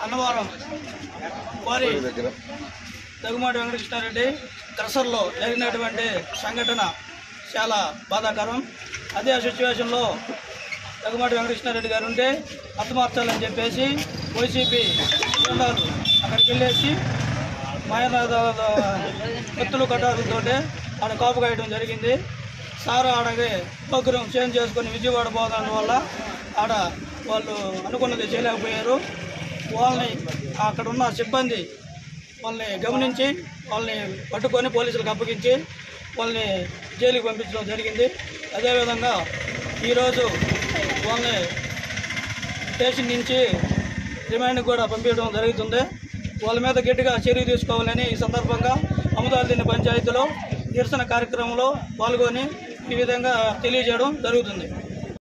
అన్నవరం వారి దగ్గుమాటి వెంకటకృష్ణారెడ్డి క్రషర్లో జరిగినటువంటి సంఘటన చాలా బాధాకరం. అదే సిచ్యువేషన్లో దగ్గుమాటి వెంకటకృష్ణారెడ్డి గారు ఉంటే హతమార్చాలని చెప్పేసి వైసీపీ బృందాలు అక్కడికి వెళ్ళేసి మాయనాథ కత్తులు కట్టాలతో ఆడ కాపు కాయడం జరిగింది. సార్ ఆడకి ప్రోగ్రాం చేంజ్ చేసుకుని విజయవాడ పోవడం వల్ల ఆడ వాళ్ళు అనుకున్నది చేయలేకపోయారు. వాళ్ళని అక్కడ ఉన్న సిబ్బంది వాళ్ళని గమనించి వాళ్ళని పట్టుకొని పోలీసులకు అప్పగించి వాళ్ళని జైలుకి పంపించడం జరిగింది. అదేవిధంగా ఈరోజు వాళ్ళని స్టేషన్ నుంచి రిమాండ్కి కూడా పంపించడం జరుగుతుంది. వాళ్ళ మీద గట్టిగా చర్య తీసుకోవాలని ఈ సందర్భంగా అమదాల్దిని పంచాయతీలో నిరసన కార్యక్రమంలో పాల్గొని ఈ విధంగా తెలియజేయడం జరుగుతుంది.